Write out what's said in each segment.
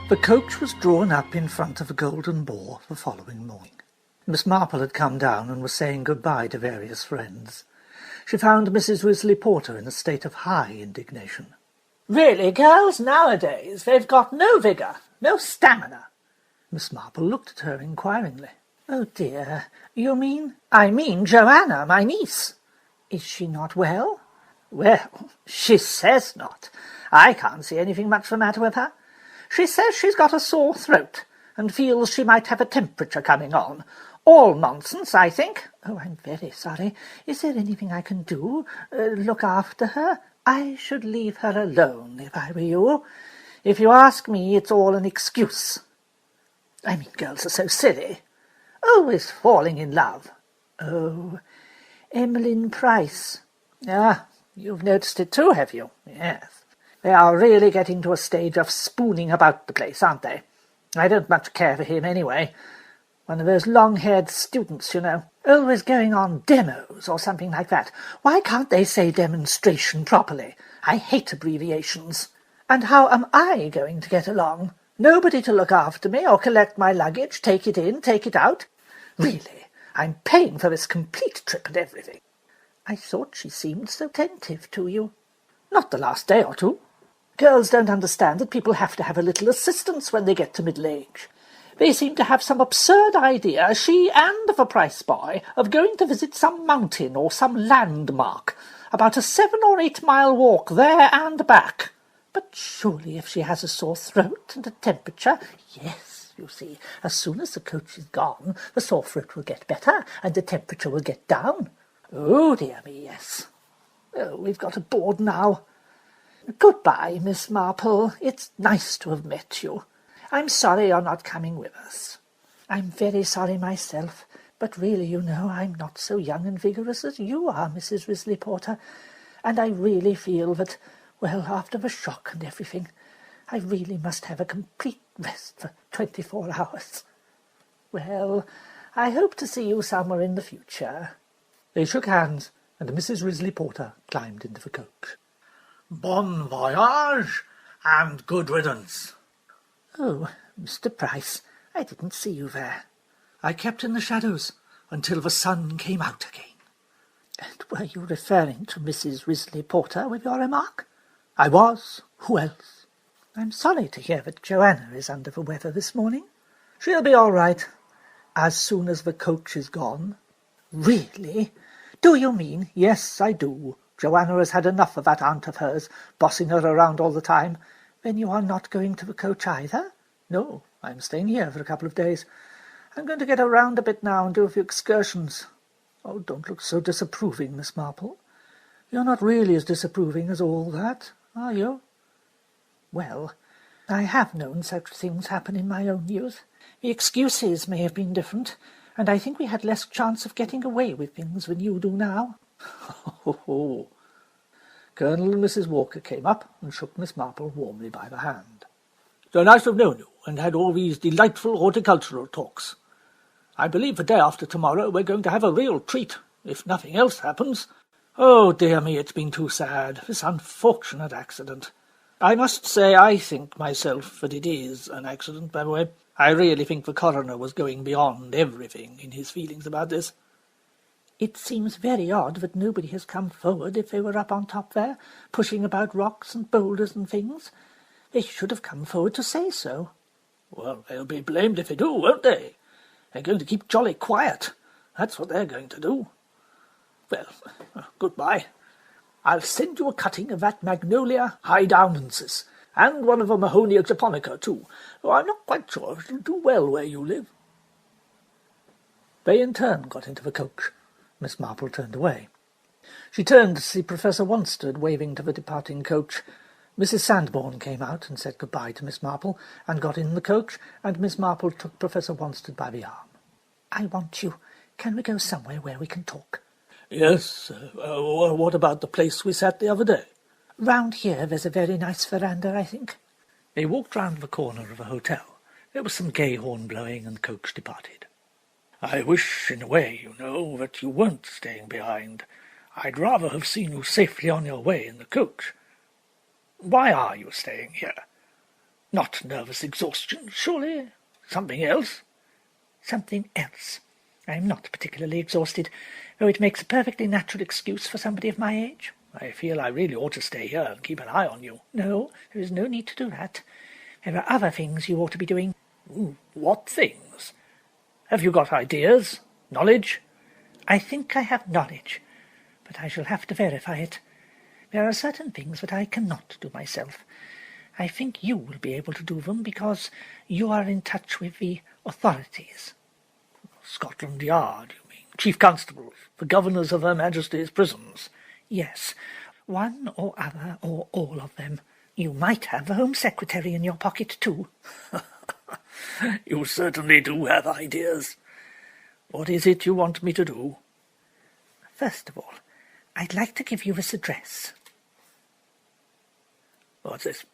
The coach was drawn up in front of the Golden Boar the following morning. Miss Marple had come down and was saying good-bye to various friends. She found Mrs. Weasley Porter in a state of high indignation. "Really, girls nowadays, they've got no vigour, no stamina." Miss Marple looked at her inquiringly. "Oh dear, you mean—" "I mean Joanna, my niece. Is she not well?" "Well, she says not. I can't see anything much the matter with her. She says she's got a sore throat, and feels she might have a temperature coming on. All nonsense, I think." "Oh, I'm very sorry. Is there anything I can do? Look after her?" "I should leave her alone, if I were you. If you ask me, it's all an excuse. I mean, girls are so silly. Always falling in love." "Oh, Emmeline Price." "Ah, you've noticed it too, have you?" "Yes. They are really getting to a stage of spooning about the place, aren't they? I don't much care for him anyway. One of those long-haired students, you know. Always going on demos or something like that. Why can't they say demonstration properly? I hate abbreviations. And how am I going to get along? Nobody to look after me or collect my luggage, take it in, take it out. Really, I'm paying for this complete trip and everything." "I thought she seemed so attentive to you." "Not the last day or two. Girls don't understand that people have to have a little assistance when they get to middle age. They seem to have some absurd idea, she and the Price boy, of going to visit some mountain or some landmark, about a 7 or 8 mile walk there and back." "But surely if she has a sore throat and a temperature—" "Yes, you see, as soon as the coach is gone, the sore throat will get better and the temperature will get down." "Oh, dear me, yes. Oh, we've got aboard now. Good-bye, Miss Marple. It's nice to have met you. I'm sorry you're not coming with us." "I'm very sorry myself, but really, you know, I'm not so young and vigorous as you are, Mrs. Weasley Porter, and I really feel that, well, after the shock and everything, I really must have a complete rest for 24 hours. Well, I hope to see you somewhere in the future." They shook hands, and Mrs. Weasley Porter climbed into the coach. "Bon voyage, and good riddance." "Oh, Mr. Price, I didn't see you there." "I kept in the shadows until the sun came out again." "And were you referring to Mrs. Weasley Porter with your remark?" "I was. Who else?" "I'm sorry to hear that Joanna is under the weather this morning." "She'll be all right, as soon as the coach is gone." "Really? Do you mean?" "Yes, I do. Joanna has had enough of that aunt of hers, bossing her around all the time." "Then you are not going to the coach either?" "No, I'm staying here for a couple of days. I'm going to get around a bit now and do a few excursions." "Oh, don't look so disapproving, Miss Marple. You're not really as disapproving as all that, are you?" "Well, I have known such things happen in my own youth. The excuses may have been different, and I think we had less chance of getting away with things than you do now." "Oh." Colonel and Mrs. Walker came up and shook Miss Marple warmly by the hand. "So nice to have known you, and had all these delightful horticultural talks. I believe the day after tomorrow we're going to have a real treat, if nothing else happens. Oh, dear me, it's been too sad, this unfortunate accident. I must say I think myself that it is an accident, by the way. I really think the coroner was going beyond everything in his feelings about this. It seems very odd that nobody has come forward if they were up on top there, pushing about rocks and boulders and things. They should have come forward to say so. Well, they'll be blamed if they do, won't they? They're going to keep jolly quiet. That's what they're going to do. Well, goodbye. I'll send you a cutting of that Magnolia hydaunensis, and one of a Mahonia japonica, too, though I'm not quite sure if it'll do well where you live. They in turn got into the coach. Miss Marple turned away. She turned to see Professor Wanstead waving to the departing coach. Mrs. Sandbourne came out and said good-bye to Miss Marple, and got in the coach, and Miss Marple took Professor Wanstead by the arm. "I want you. Can we go somewhere where we can talk?" "Yes. What about the place we sat the other day?" "Round here there's a very nice veranda, I think." They walked round the corner of the hotel. There was some gay horn blowing, and the coach departed. "I wish, in a way, you know, that you weren't staying behind. I'd rather have seen you safely on your way in the coach. Why are you staying here? Not nervous exhaustion, surely? Something else?" "Something else. I'm not particularly exhausted, though it makes a perfectly natural excuse for somebody of my age." "I feel I really ought to stay here and keep an eye on you." "No, there is no need to do that. There are other things you ought to be doing." What things? Have you got ideas? Knowledge?" "I think I have knowledge, but I shall have to verify it. There are certain things that I cannot do myself. I think you will be able to do them because you are in touch with the authorities." Scotland Yard, you mean? Chief constables, the governors of Her Majesty's prisons? "Yes, one or other or all of them. You might have the Home Secretary in your pocket too." You certainly do have ideas. What is it you want me to do? "First of all, I'd like to give you this address." What's this?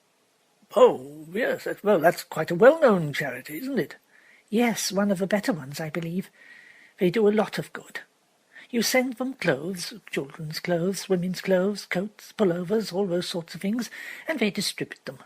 Oh, yes, that's quite a well-known charity, isn't it? "Yes, one of the better ones, I believe. They do a lot of good. You send them clothes, children's clothes, women's clothes, coats, pullovers, all those sorts of things, and they distribute them."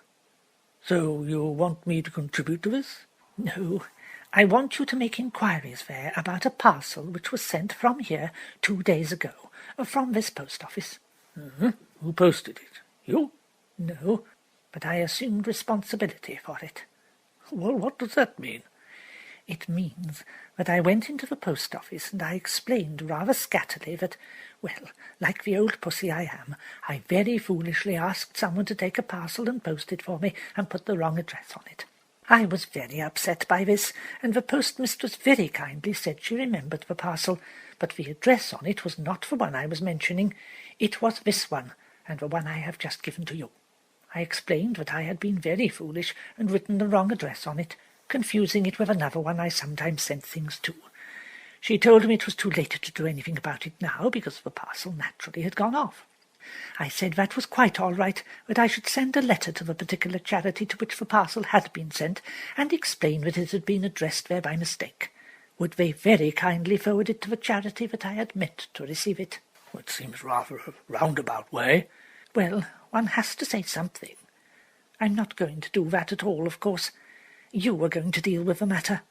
So you want me to contribute to this? "No, I want you to make inquiries there about a parcel which was sent from here 2 days ago, from this post office." Who posted it? You? "No, but I assumed responsibility for it." Well, what does that mean? "It means that I went into the post office and I explained rather scatterly that, well, like the old pussy I am, I very foolishly asked someone to take a parcel and post it for me and put the wrong address on it. I was very upset by this, and the postmistress very kindly said she remembered the parcel, but the address on it was not the one I was mentioning. It was this one, and the one I have just given to you. I explained that I had been very foolish and written the wrong address on it, confusing it with another one I sometimes sent things to. She told me it was too late to do anything about it now, because the parcel naturally had gone off. I said that was quite all right, but I should send a letter to the particular charity to which the parcel had been sent, and explain that it had been addressed there by mistake. Would they very kindly forward it to the charity that I had meant to receive it? It seems rather a roundabout way. Well, one has to say something. I'm not going to do that at all, of course. You are going to deal with the matter.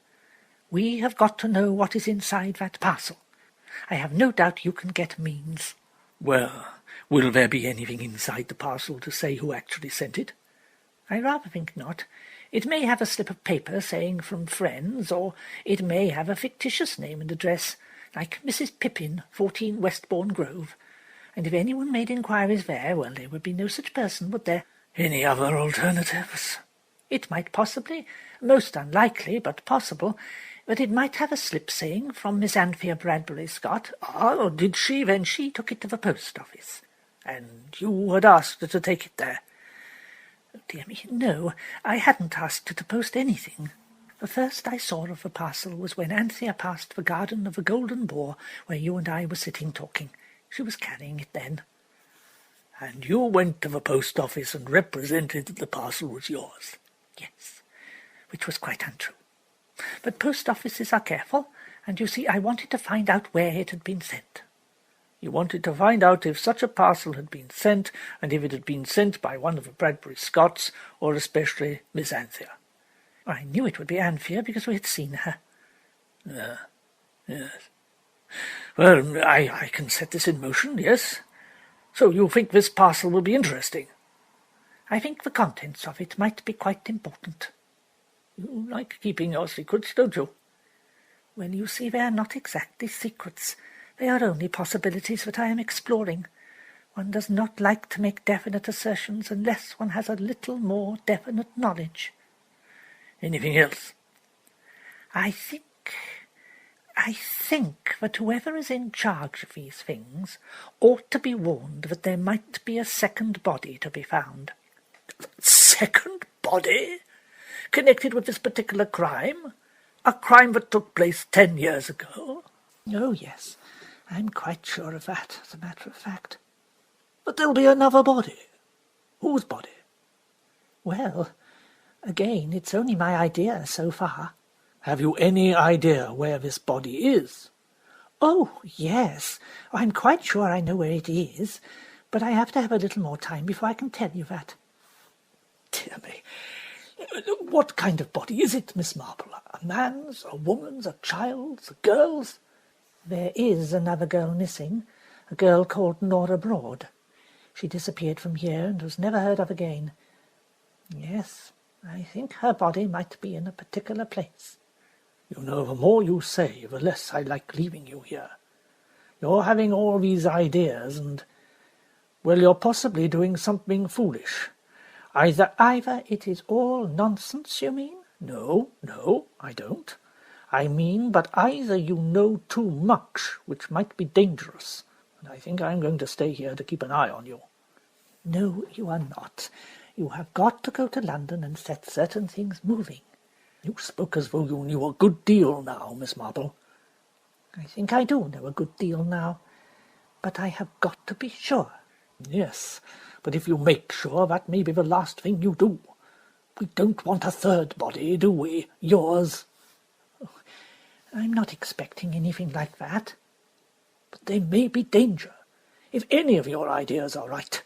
We have got to know what is inside that parcel. I have no doubt you can get means." Well, will there be anything inside the parcel to say who actually sent it? "I rather think not. It may have a slip of paper saying from friends, or it may have a fictitious name and address, like Mrs. Pippin, 14 Westbourne Grove. And if anyone made inquiries there, well, there would be no such person, would there?" Any other alternatives? "It might possibly, most unlikely, but possible, but it might have a slip saying from Miss Anthea Bradbury Scott." "Oh, did she? Then she took it to the post office. And you had asked her to take it there?" "Oh, dear me, no, I hadn't asked her to post anything. The first I saw of the parcel was when Anthea passed the garden of the Golden Boar, where you and I were sitting talking. She was carrying it then." "And you went to the post office and represented that the parcel was yours?" "Yes, which was quite untrue. But post offices are careful, and you see I wanted to find out where it had been sent." You wanted to find out if such a parcel had been sent, and if it had been sent by one of the Bradbury Scotts, or especially Miss Anthea. I knew it would be Anthea because we had seen her. Yes. Well, I can set this in motion, yes. So you think this parcel will be interesting? I think the contents of it might be quite important. You like keeping your secrets, don't you? Well, you see, they are not exactly secrets. They are only possibilities that I am exploring. One does not like to make definite assertions unless one has a little more definite knowledge. Anything else? I think that whoever is in charge of these things ought to be warned that there might be a second body to be found. Second body? Connected with this particular crime? A crime that took place 10 years ago? Oh, yes. I'm quite sure of that, as a matter of fact. But there'll be another body. Whose body? Well, again, it's only my idea so far. Have you any idea where this body is? Oh, yes. I'm quite sure I know where it is, but I have to have a little more time before I can tell you that. Dear me. What kind of body is it, Miss Marple? A man's, a woman's, a child's, a girl's? There is another girl missing, a girl called Nora Broad. She disappeared from here and was never heard of again. Yes, I think her body might be in a particular place. You know, the more you say, the less I like leaving you here. You're having all these ideas and, well, you're possibly doing something foolish. Either it is all nonsense, you mean? No, I don't. I mean, but either you know too much, which might be dangerous, and I think I'm going to stay here to keep an eye on you. No, you are not. You have got to go to London and set certain things moving. You spoke as though you knew a good deal now, Miss Marple. I think I do know a good deal now, but I have got to be sure. Yes, but if you make sure, that may be the last thing you do. We don't want a third body, do we? Yours. Oh, I'm not expecting anything like that. But there may be danger, if any of your ideas are right.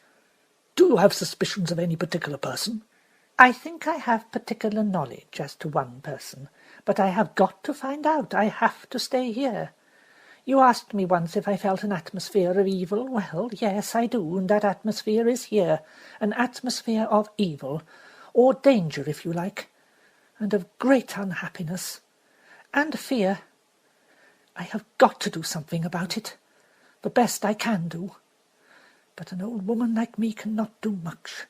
Do you have suspicions of any particular person? I think I have particular knowledge as to one person, but I have got to find out. I have to stay here. You asked me once if I felt an atmosphere of evil. Well, yes, I do, and that atmosphere is here, an atmosphere of evil, or danger, if you like, and of great unhappiness, and fear. I have got to do something about it, the best I can do. But an old woman like me cannot do much.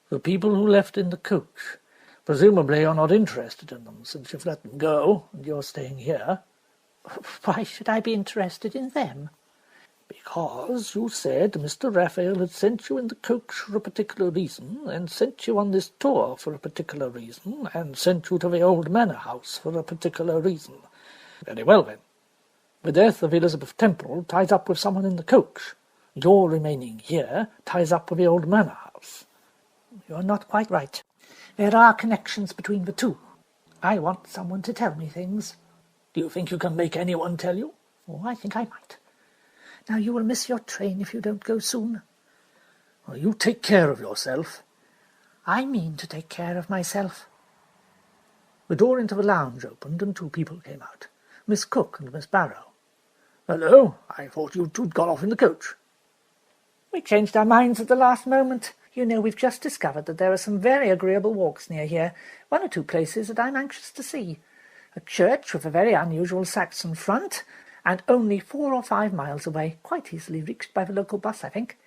The people who left in the coach, presumably you're not interested in them, since you've let them go, and you're staying here. Why should I be interested in them? Because you said Mr. Raphael had sent you in the coach for a particular reason, and sent you on this tour for a particular reason, and sent you to the old manor house for a particular reason. Very well, then. The death of Elizabeth Temple ties up with someone in the coach. Your remaining here ties up with the old manor house. You're not quite right. There are connections between the two. I want someone to tell me things. Do you think you can make anyone tell you? Oh, I think I might. Now, you will miss your train if you don't go soon. Well, you take care of yourself. I mean to take care of myself. The door into the lounge opened and two people came out, Miss Cook and Miss Barrow. Hello, I thought you two'd got off in the coach. We changed our minds at the last moment. You know, we've just discovered that there are some very agreeable walks near here, one or two places that I'm anxious to see. A church with a very unusual Saxon front, and only 4 or 5 miles away, quite easily reached by the local bus, I think.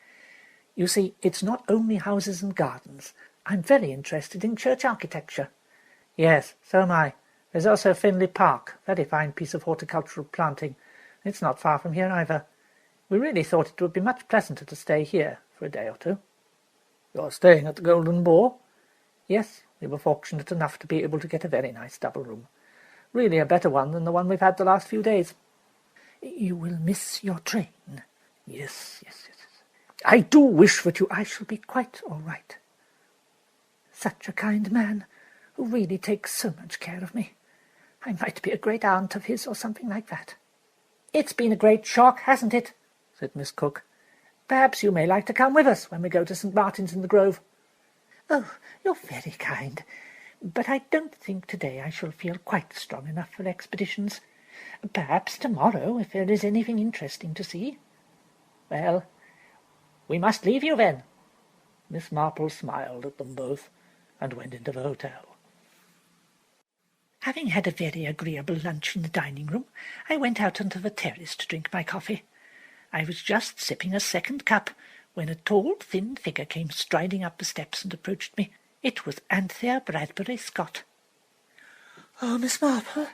You see, it's not only houses and gardens. I'm very interested in church architecture. Yes, so am I. There's also Finley Park, very fine piece of horticultural planting. It's not far from here either. We really thought it would be much pleasanter to stay here for a day or two. You're staying at the Golden Boar? Yes, we were fortunate enough to be able to get a very nice double room. Really a better one than the one we've had the last few days. You will miss your train? Yes. I do wish that you... I shall be quite all right. Such a kind man, who really takes so much care of me. I might be a great aunt of his or something like that. It's been a great shock, hasn't it? said Miss Cook. "Perhaps you may like to come with us when we go to St. Martin's in the Grove." "Oh, you're very kind, but I don't think today I shall feel quite strong enough for expeditions. Perhaps tomorrow, if there is anything interesting to see." "Well, we must leave you then." Miss Marple smiled at them both and went into the hotel. Having had a very agreeable lunch in the dining-room, I went out onto the terrace to drink my coffee. I was just sipping a second cup when a tall, thin figure came striding up the steps and approached me. It was Anthea Bradbury Scott. "Oh, Miss Marple,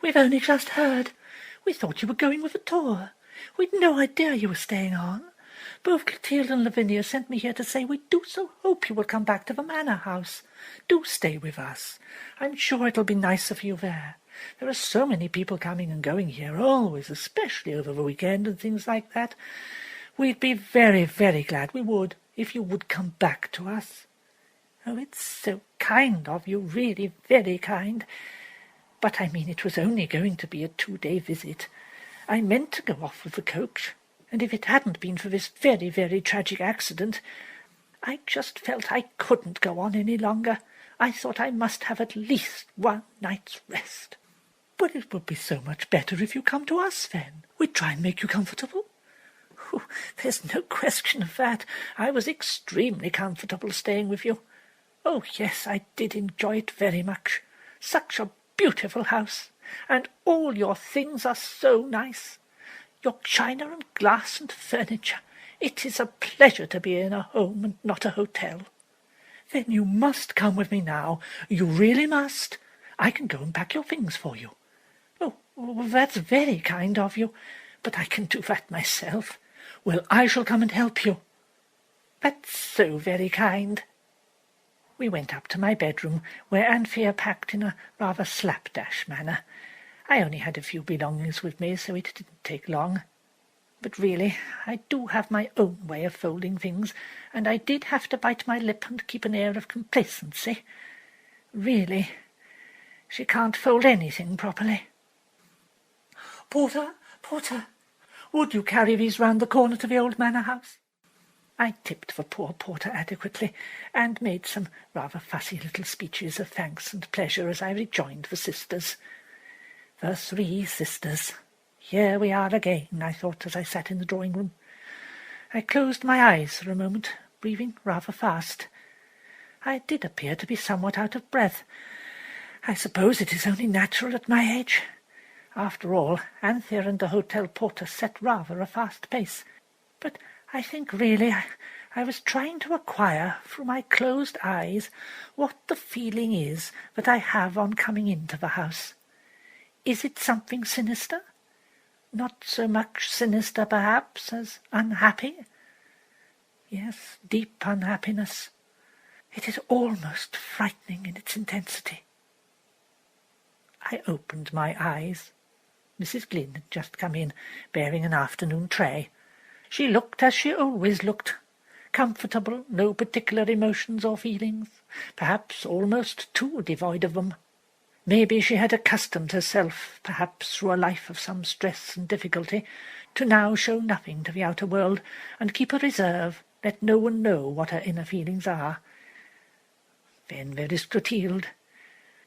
we've only just heard. We thought you were going with a tour. We'd no idea you were staying on. Both Clotilde and Lavinia sent me here to say we do so hope you will come back to the manor house. Do stay with us. I'm sure it'll be nicer for you there. There are so many people coming and going here, always, especially over the weekend and things like that. We'd be very, very glad we would, if you would come back to us." "Oh, it's so kind of you, really very kind. But I mean, it was only going to be a 2-day visit. I meant to go off with the coach, and if it hadn't been for this very, very tragic accident, I just felt I couldn't go on any longer. I thought I must have at least one night's rest." "But it would be so much better if you come to us, then. We'd try and make you comfortable." "Oh, there's no question of that. I was extremely comfortable staying with you. Oh, yes, I did enjoy it very much. Such a beautiful house, and all your things are so nice. Your china and glass and furniture. It is a pleasure to be in a home and not a hotel." "Then you must come with me now. You really must. I can go and pack your things for you." "Oh, well, that's very kind of you, but I can do that myself." "Well, I shall come and help you." "That's so very kind." We went up to my bedroom, where Anthea packed in a rather slapdash manner. I only had a few belongings with me, so it didn't take long. But really, I do have my own way of folding things, and I did have to bite my lip and keep an air of complacency. Really, she can't fold anything properly. Porter, would you carry these round the corner to the old manor house?" I tipped the poor porter adequately, and made some rather fussy little speeches of thanks and pleasure as I rejoined the sisters. The 3 sisters. Here we are again, I thought as I sat in the drawing-room. I closed my eyes for a moment, breathing rather fast. I did appear to be somewhat out of breath. I suppose it is only natural at my age. After all, Anthea and the hotel porter set rather a fast pace. But I think really I was trying to acquire, through my closed eyes, what the feeling is that I have on coming into the house. Is it something sinister? Not so much sinister, perhaps, as unhappy. Yes, deep unhappiness. It is almost frightening in its intensity. I opened my eyes. Mrs. Glynn had just come in, bearing an afternoon tray. She looked as she always looked, comfortable, no particular emotions or feelings, perhaps almost too devoid of them. Maybe she had accustomed herself, perhaps through a life of some stress and difficulty, to now show nothing to the outer world, and keep a reserve, let no one know what her inner feelings are. Then there is Clotilde.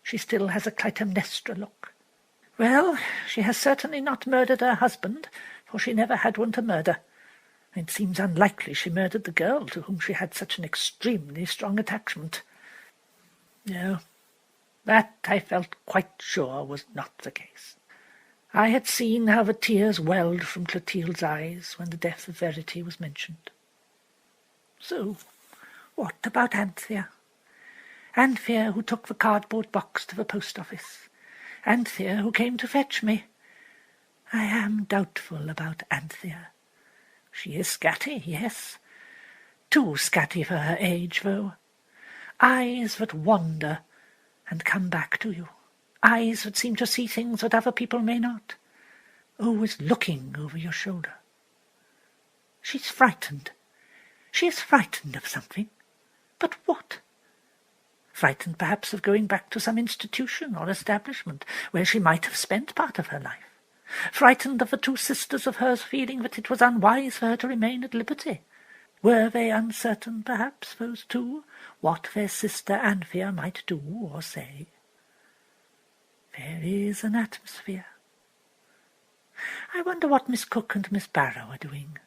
She still has a Clytemnestra look. Well, she has certainly not murdered her husband, for she never had one to murder. It seems unlikely she murdered the girl to whom she had such an extremely strong attachment. No, that I felt quite sure was not the case. I had seen how the tears welled from Clotilde's eyes when the death of Verity was mentioned. So, what about Anthea? Anthea, who took the cardboard box to the post office. Anthea, who came to fetch me. I am doubtful about Anthea. She is scatty, yes. Too scatty for her age, though. Eyes that wander and come back to you. Eyes that seem to see things that other people may not. Always looking over your shoulder. She's frightened. She is frightened of something. But what? Frightened perhaps of going back to some institution or establishment where she might have spent part of her life. frightened of the two sisters of hers feeling that it was unwise for her to remain at liberty. Were they uncertain, perhaps, those two, what their sister Anthea might do or say? There is an atmosphere. I wonder what Miss Cook and Miss Barrow are doing.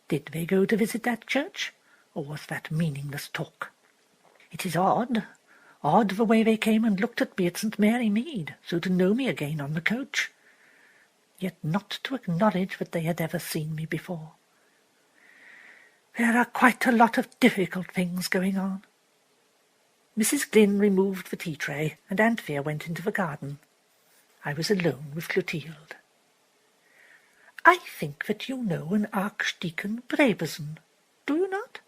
Did they go to visit that church, or was that meaningless talk? It is odd the way they came and looked at me at St. Mary Mead, so to know me again on the coach, yet not to acknowledge that they had ever seen me before. There are quite a lot of difficult things going on. Mrs. Glynn removed the tea-tray, and Anthea went into the garden. I was alone with Clotilde. I think that you know an Archdeacon Brabazon, do you not?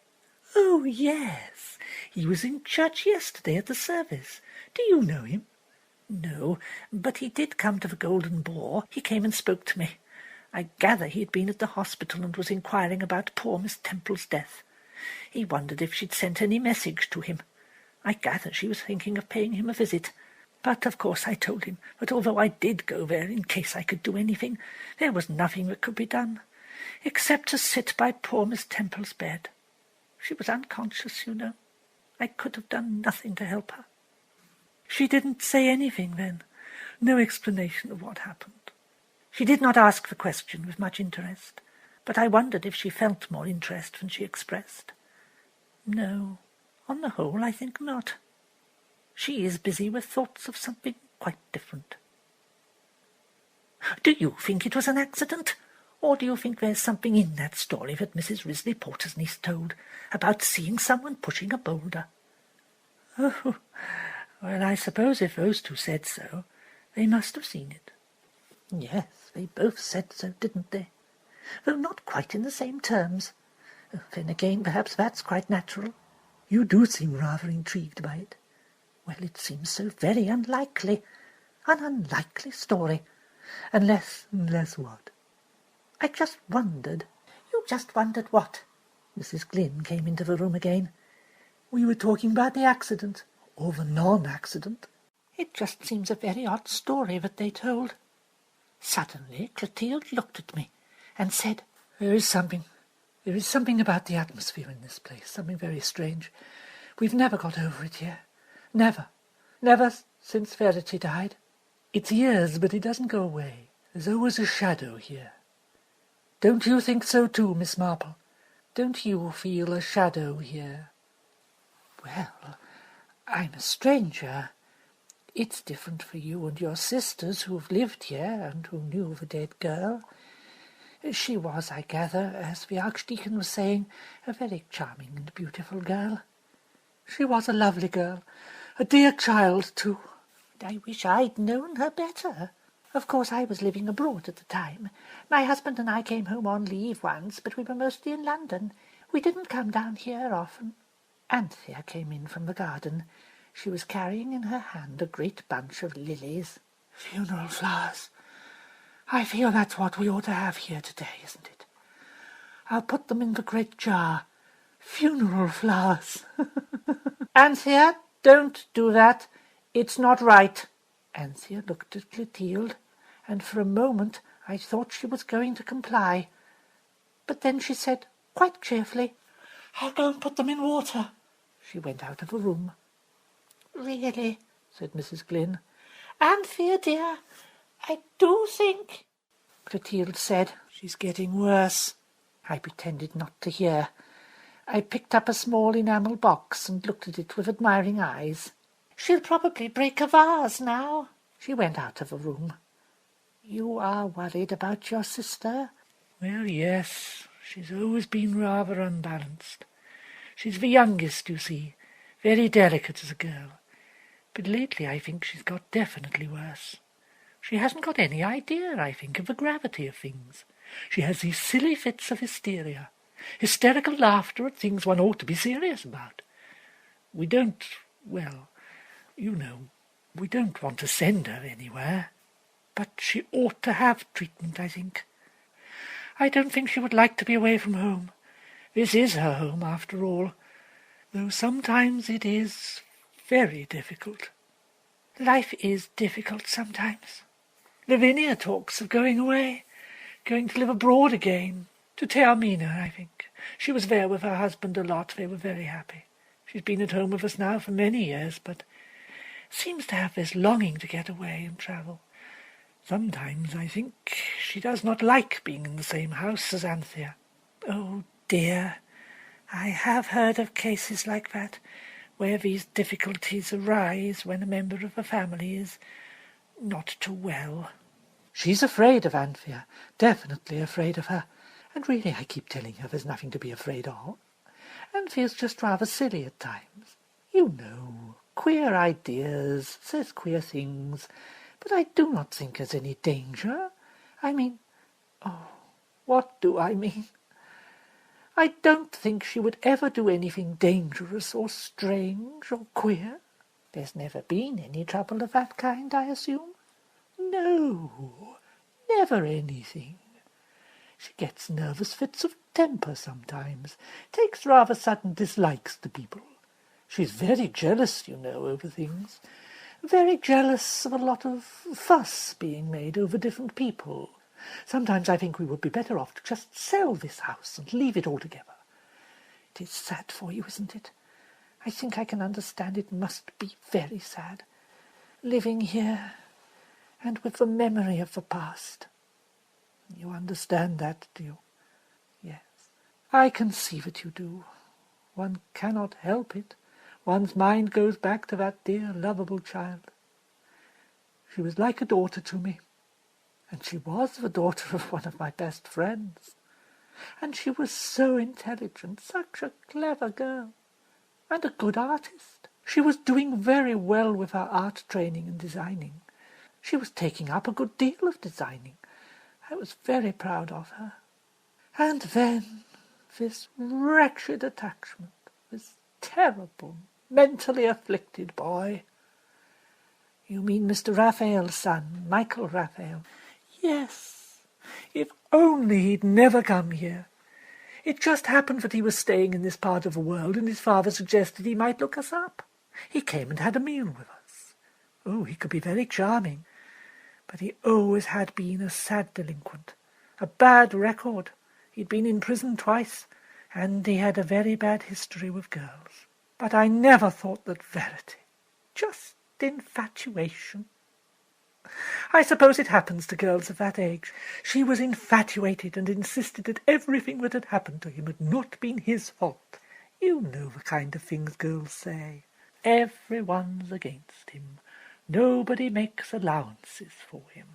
Oh, yes. He was in church yesterday at the service. Do you know him? No, but he did come to the Golden Boar. He came and spoke to me. I gather he had been at the hospital and was inquiring about poor Miss Temple's death. He wondered if she'd sent any message to him. I gather she was thinking of paying him a visit. But, of course, I told him that although I did go there in case I could do anything, there was nothing that could be done, except to sit by poor Miss Temple's bed. She was unconscious, you know. I could have done nothing to help her. She didn't say anything then, no explanation of what happened. She did not ask the question with much interest, but I wondered if she felt more interest than she expressed. No, on the whole, I think not. She is busy with thoughts of something quite different. Do you think it was an accident? Or do you think there's something in that story that Mrs. Risley Porter's niece told about seeing someone pushing a boulder? Oh, well, I suppose if those two said so, they must have seen it. Yes, they both said so, didn't they? Though not quite in the same terms. Then again, perhaps that's quite natural. You do seem rather intrigued by it. Well, it seems so very unlikely. An unlikely story. Unless what? I just wondered. You just wondered what? Mrs. Glynn came into the room again. We were talking about the accident, or the non-accident. It just seems a very odd story that they told. Suddenly Clotilde looked at me and said, There is something about the atmosphere in this place, something very strange. We've never got over it here. Never since Verity died. It's years, but it doesn't go away. There's always a shadow here. Don't you think so too, Miss Marple? Don't you feel a shadow here? Well, I'm a stranger. It's different for you and your sisters who've lived here and who knew the dead girl. She was, I gather, as the Archdeacon was saying, a very charming and beautiful girl. She was a lovely girl, a dear child, too. And I wish I'd known her better. Of course, I was living abroad at the time. My husband and I came home on leave once, but we were mostly in London. We didn't come down here often. Anthea came in from the garden. She was carrying in her hand a great bunch of lilies. Funeral flowers. I feel that's what we ought to have here today, isn't it? I'll put them in the great jar. Funeral flowers. Anthea, don't do that. It's not right. Anthea looked at Clotilde, and for a moment I thought she was going to comply. But then she said, quite cheerfully, I'll go and put them in water. She went out of the room. Really, said Mrs. Glynn. Anthea, dear, I do think... Clotilde said, She's getting worse. I pretended not to hear. I picked up a small enamel box and looked at it with admiring eyes. She'll probably break a vase now. She went out of the room. You are worried about your sister? Well, yes. She's always been rather unbalanced. She's the youngest, you see, very delicate as a girl. But lately I think she's got definitely worse. She hasn't got any idea, I think, of the gravity of things. She has these silly fits of hysteria, hysterical laughter at things one ought to be serious about. We don't, well, you know, we don't want to send her anywhere. But she ought to have treatment, I think. I don't think she would like to be away from home. This is her home, after all, though sometimes it is very difficult. Life is difficult sometimes. Lavinia talks of going away, going to live abroad again, to Taormina, I think. She was there with her husband a lot. They were very happy. She's been at home with us now for many years, but seems to have this longing to get away and travel. Sometimes I think she does not like being in the same house as Anthea. Oh dear, I have heard of cases like that, where these difficulties arise when a member of a family is not too well. She's afraid of Anthea, definitely afraid of her. And really I keep telling her there's nothing to be afraid of. Anthea's just rather silly at times. You know, queer ideas, says queer things, but I do not think there's any danger. I mean, what do I mean? I don't think she would ever do anything dangerous or strange or queer. There's never been any trouble of that kind, I assume? No, never anything. She gets nervous fits of temper sometimes, takes rather sudden dislikes to people. She's very jealous, you know, over things. Very jealous of a lot of fuss being made over different people. Sometimes I think we would be better off to just sell this house and leave it altogether. It is sad for you, isn't it? I think I can understand it must be very sad, living here and with the memory of the past. You understand that, do you? Yes, I can see that you do. One cannot help it. One's mind goes back to that dear, lovable child. She was like a daughter to me, and she was the daughter of one of my best friends. And she was so intelligent, such a clever girl, and a good artist. She was doing very well with her art training and designing. She was taking up a good deal of designing. I was very proud of her. And then this wretched attachment, this terrible, mentally afflicted boy. You mean Mr. Raphael's son, Michael Raphael? Yes, if only he'd never come here. It just happened that he was staying in this part of the world, and his father suggested he might look us up. He came and had a meal with us. Oh, he could be very charming, but he always had been a sad delinquent, a bad record. He'd been in prison twice, and he had a very bad history with girls. But I never thought that Verity, just infatuation. I suppose it happens to girls of that age. She was infatuated and insisted that everything that had happened to him had not been his fault. You know the kind of things girls say. Everyone's against him. Nobody makes allowances for him.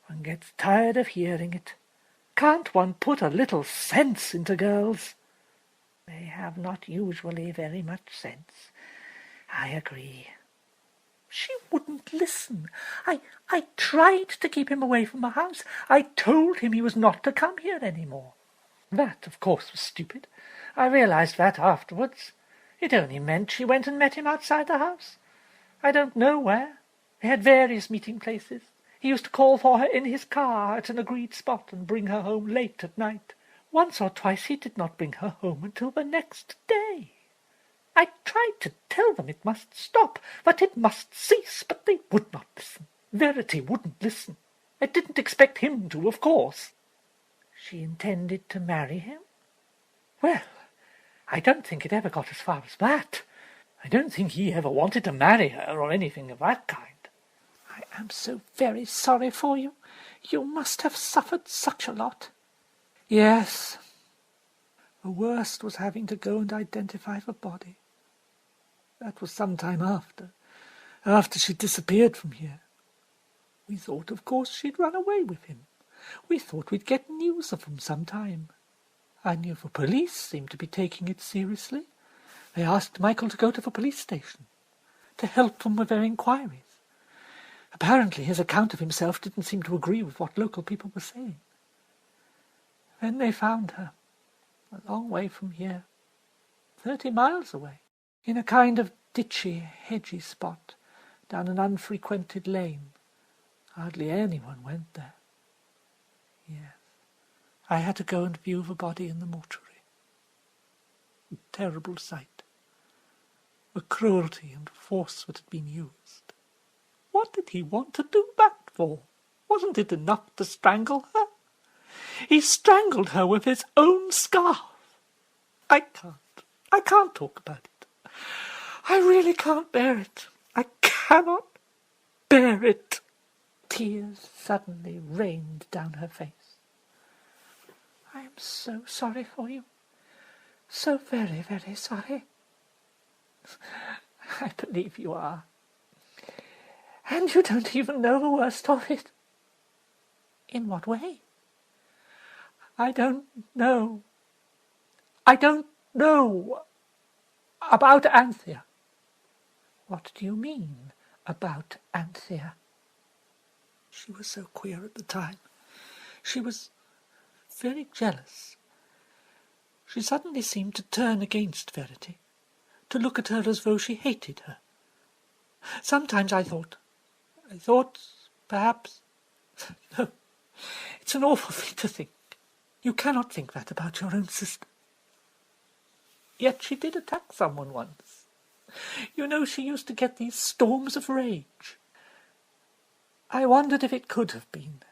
One gets tired of hearing it. Can't one put a little sense into girls? They have not usually very much sense. I agree. She wouldn't listen. I tried to keep him away from the house. I told him he was not to come here any more. That, of course, was stupid. I realized that afterwards. It only meant she went and met him outside the house. I don't know where. They had various meeting places. He used to call for her in his car at an agreed spot and bring her home late at night. Once or twice he did not bring her home until the next day. I tried to tell them it must stop, that it must cease, but they would not listen. Verity wouldn't listen. I didn't expect him to, of course. She intended to marry him? Well, I don't think it ever got as far as that. I don't think he ever wanted to marry her or anything of that kind. I am so very sorry for you. You must have suffered such a lot. Yes. The worst was having to go and identify the body. That was some time after she'd disappeared from here. We thought, of course, she'd run away with him. We thought we'd get news of him some time. I knew the police seemed to be taking it seriously. They asked Michael to go to the police station, to help them with their inquiries. Apparently his account of himself didn't seem to agree with what local people were saying. Then they found her, a long way from here, 30 miles away, in a kind of ditchy, hedgy spot, down an unfrequented lane. Hardly anyone went there. Yes, I had to go and view the body in the mortuary. A terrible sight. The cruelty and force that had been used. What did he want to do that for? Wasn't it enough to strangle her? He strangled her with his own scarf. I can't talk about it. I really can't bear it. I cannot bear it." Tears suddenly rained down her face. "I am so sorry for you. So very, very sorry." "I believe you are. And you don't even know the worst of it." "In what way?" I don't know. About Anthea." "What do you mean, about Anthea?" She was so queer at the time. She was very jealous. She suddenly seemed to turn against Verity, to look at her as though she hated her. Sometimes I thought, perhaps... No, it's an awful thing to think. You cannot think that about your own sister. Yet she did attack someone once. You know, she used to get these storms of rage. I wondered if it could have been.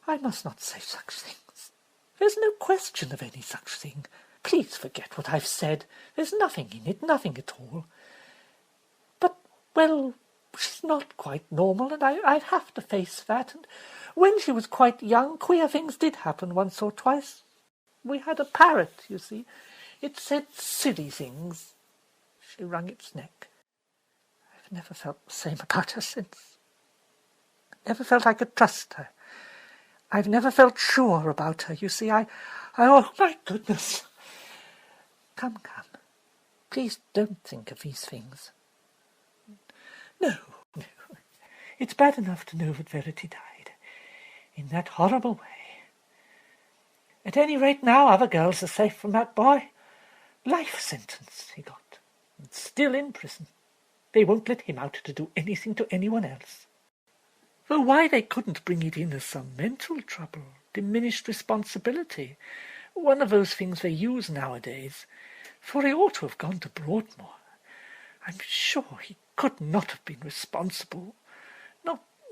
I must not say such things. There's no question of any such thing. Please forget what I've said. There's nothing in it, nothing at all. But, well, she's not quite normal, and I have to face that. And when she was quite young, queer things did happen once or twice. We had a parrot, you see. It said silly things. She wrung its neck. I've never felt the same about her since. Never felt I could trust her. I've never felt sure about her. You see, oh, my goodness. Come. Please don't think of these things. No. It's bad enough to know that Verity died in that horrible way. At any rate, now other girls are safe from that boy. Life sentence he got, and still in prison. They won't let him out to do anything to anyone else. Though why they couldn't bring it in as some mental trouble, diminished responsibility, one of those things they use nowadays, for he ought to have gone to Broadmoor. I'm sure he could not have been responsible,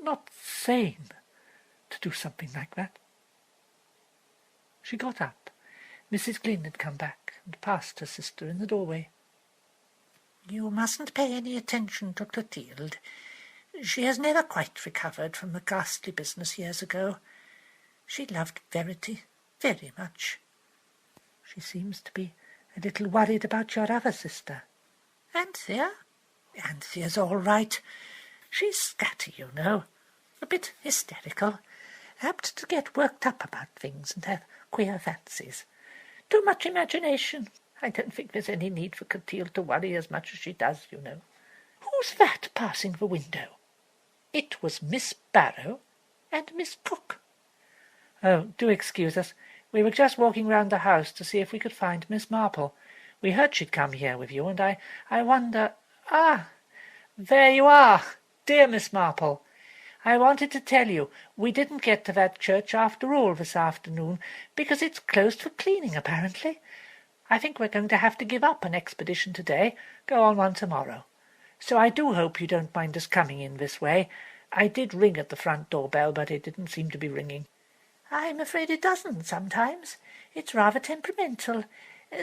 not sane, to do something like that. She got up. Mrs. Glynn had come back and passed her sister in the doorway. "You mustn't pay any attention to Clotilde. She has never quite recovered from the ghastly business years ago. She loved Verity very much. She seems to be a little worried about your other sister." "Anthea?" "Anthea's all right. She's scatty, you know. A bit hysterical. Apt to get worked up about things and have queer fancies. Too much imagination. I don't think there's any need for Clotilde to worry as much as she does, you know." "Who's that passing the window?" "It was Miss Barrow and Miss Cook." "Oh, do excuse us. We were just walking round the house to see if we could find Miss Marple. We heard she'd come here with you, and I wonder... Ah, there you are, dear Miss Marple. I wanted to tell you we didn't get to that church after all this afternoon, because it's closed for cleaning, apparently. I think we're going to have to give up an expedition today, go on one tomorrow. So I do hope you don't mind us coming in this way. I did ring at the front door bell, but it didn't seem to be ringing." "I'm afraid it doesn't sometimes. It's rather temperamental.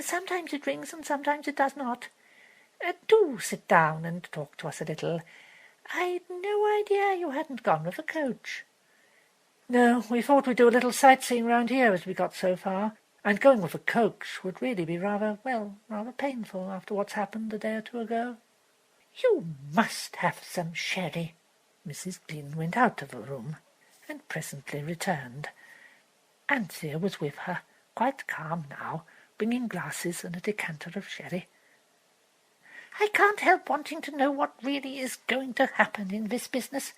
Sometimes it rings and sometimes it does not. Do sit down and talk to us a little. I'd no idea you hadn't gone with the coach." "No, we thought we'd do a little sightseeing round here as we got so far, and going with a coach would really be rather painful after what's happened a day or two ago." "You must have some sherry." Mrs. Glynn went out of the room and presently returned. Anthea was with her, quite calm now, bringing glasses and a decanter of sherry. "I can't help wanting to know what really is going to happen in this business.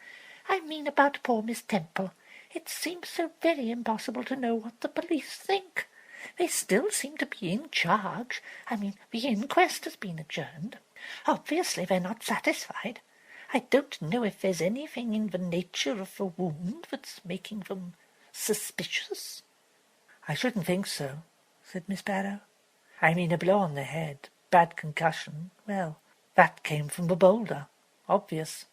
I mean about poor Miss Temple. It seems so very impossible to know what the police think. They still seem to be in charge. I mean, the inquest has been adjourned. Obviously they're not satisfied. I don't know if there's anything in the nature of the wound that's making them suspicious." "I shouldn't think so," said Miss Barrow. "I mean, a blow on the head, bad concussion, well, that came from the boulder. Obvious."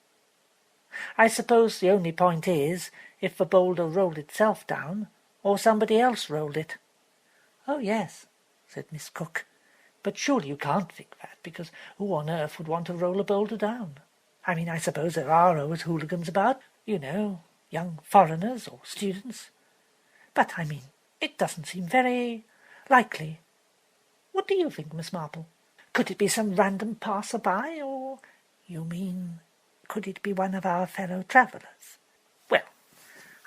I suppose the only point is if the boulder rolled itself down, or somebody else rolled it." "Oh, yes," said Miss Cook. "But surely you can't think that, because who on earth would want to roll a boulder down? I mean, I suppose there are always hooligans about, you know, young foreigners or students. But, I mean, it doesn't seem very likely. What do you think, Miss Marple? Could it be some random passer-by, or, you mean, could it be one of our fellow travellers?" "Well,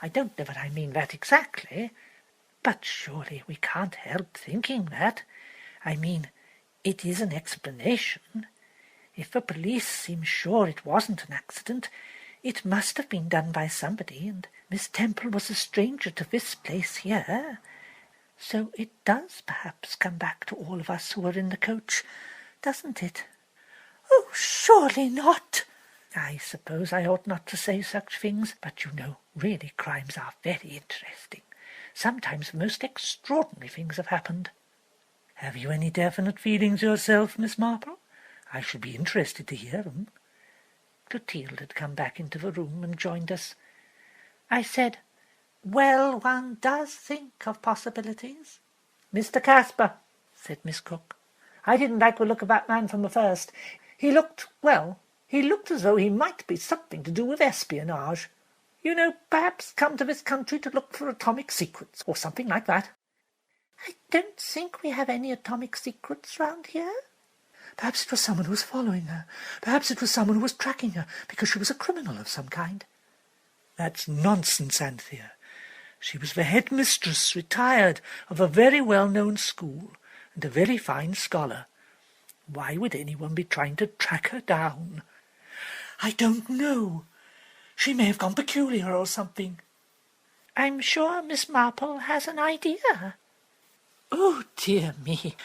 I don't know that I mean that exactly, but surely we can't help thinking that. I mean, it is an explanation. If the police seem sure it wasn't an accident, it must have been done by somebody, and Miss Temple was a stranger to this place here. So it does perhaps come back to all of us who were in the coach, doesn't it?" "Oh, surely not." "I suppose I ought not to say such things, but you know, really crimes are very interesting. Sometimes the most extraordinary things have happened." "Have you any definite feelings yourself, Miss Marple? I should be interested to hear them." Clotilde had come back into the room and joined us. I said, "Well, one does think of possibilities." "Mr. Casper," said Miss Cook, "I didn't like the look of that man from the first. He looked as though he might be something to do with espionage. You know, perhaps come to this country to look for atomic secrets, or something like that." "I don't think we have any atomic secrets round here." "Perhaps it was someone who was following her. Perhaps it was someone who was tracking her, because she was a criminal of some kind." "That's nonsense, Anthea. She was the headmistress, retired, of a very well-known school, and a very fine scholar. Why would anyone be trying to track her down?" "I don't know. She may have gone peculiar or something." "I'm sure Miss Marple has an idea." "Oh, dear me,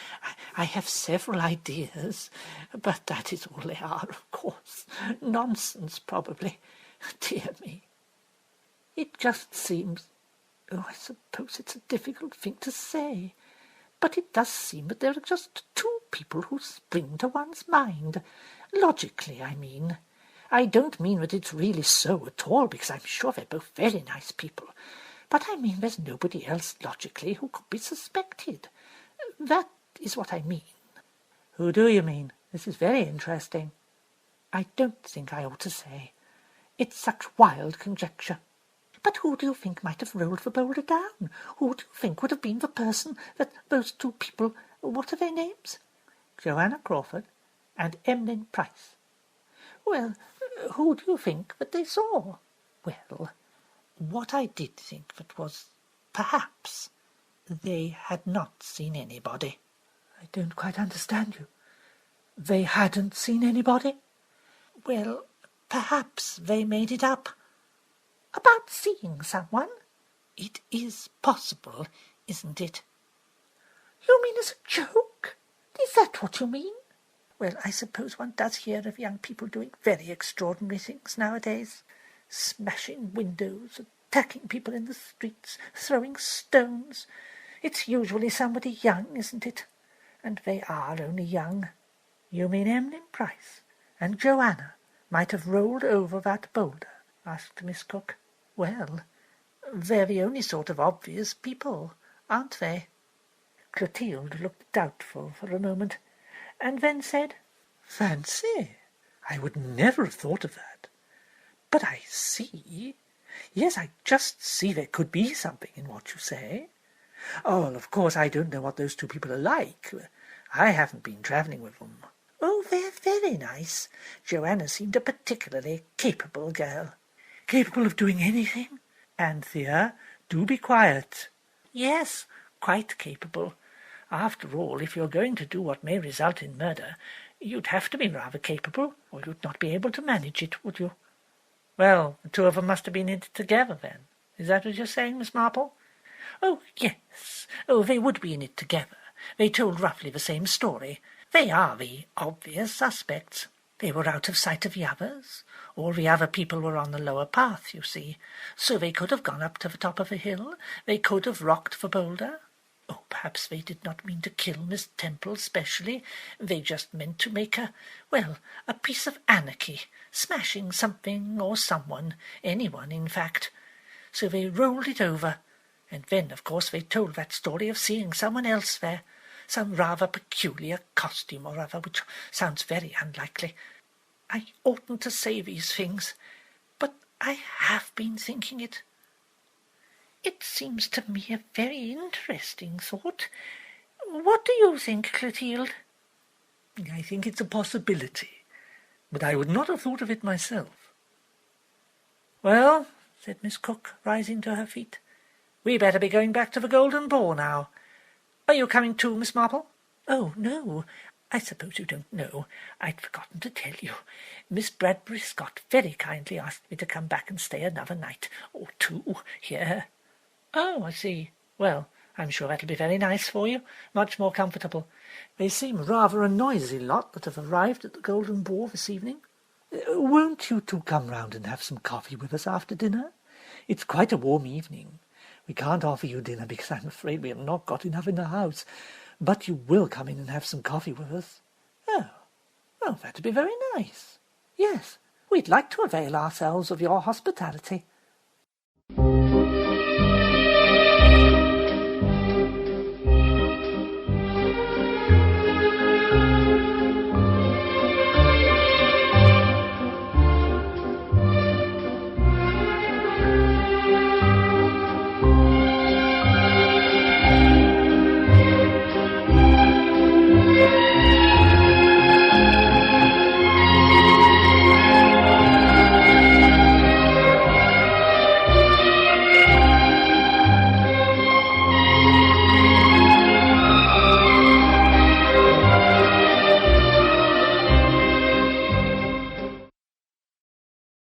I have several ideas, but that is all they are, of course. Nonsense, probably. Dear me. It just seems... Oh, I suppose it's a difficult thing to say, but it does seem that there are just two people who spring to one's mind. Logically, I mean. I don't mean that it's really so at all, because I'm sure they're both very nice people. But I mean there's nobody else logically who could be suspected. That is what I mean." "Who do you mean? This is very interesting." "I don't think I ought to say. It's such wild conjecture." "But who do you think might have rolled the boulder down? Who do you think would have been the person that those two people... What are their names?" "Joanna Crawford and Emmeline Price." "Well, who do you think that they saw?" "Well, what I did think that was, perhaps, they had not seen anybody." "I don't quite understand you. They hadn't seen anybody?" "Well, perhaps they made it up." "About seeing someone?" "It is possible, isn't it?" "You mean as a joke? Is that what you mean?" "Well, I suppose one does hear of young people doing very extraordinary things nowadays. Smashing windows, attacking people in the streets, throwing stones. It's usually somebody young, isn't it? And they are only young." "You mean Emmeline Price and Joanna might have rolled over that boulder?" asked Miss Cook. "Well, they're the only sort of obvious people, aren't they?" Clotilde looked doubtful for a moment, and then said, "Fancy! I would never have thought of that. But I see. Yes, I just see there could be something in what you say. Oh, of course, I don't know what those two people are like. I haven't been travelling with them." "Oh, they're very nice. Joanna seemed a particularly capable girl." "Capable of doing anything? Anthea, do be quiet." "Yes, quite capable. After all, if you're going to do what may result in murder, you'd have to be rather capable, or you'd not be able to manage it, would you?" "Well, the two of them must have been in it together, then. Is that what you're saying, Miss Marple?" "Oh, yes. Oh, they would be in it together. They told roughly the same story. They are the obvious suspects. They were out of sight of the others. All the other people were on the lower path, you see. So they could have gone up to the top of the hill. They could have rocked the boulder." Oh, perhaps they did not mean to kill Miss Temple specially. They just meant to make a piece of anarchy, smashing something or someone, anyone, in fact. So they rolled it over, and then, of course, they told that story of seeing someone else there, some rather peculiar costume or other, which sounds very unlikely. I oughtn't to say these things, but I have been thinking it. It seems to me a very interesting thought. What do you think, Clotilde? I think it's a possibility, but I would not have thought of it myself. Well, said Miss Cook, rising to her feet, we better be going back to the Golden Boar now. Are you coming too, Miss Marple? Oh, no. I suppose you don't know. I'd forgotten to tell you. Miss Bradbury Scott very kindly asked me to come back and stay another night or two here. Oh, I see. Well, I'm sure that'll be very nice for you. Much more comfortable. They seem rather a noisy lot that have arrived at the Golden Boar this evening. Won't you two come round and have some coffee with us after dinner? It's quite a warm evening. We can't offer you dinner because I'm afraid we have not got enough in the house. But you will come in and have some coffee with us. Oh, that'd be very nice. Yes, we'd like to avail ourselves of your hospitality.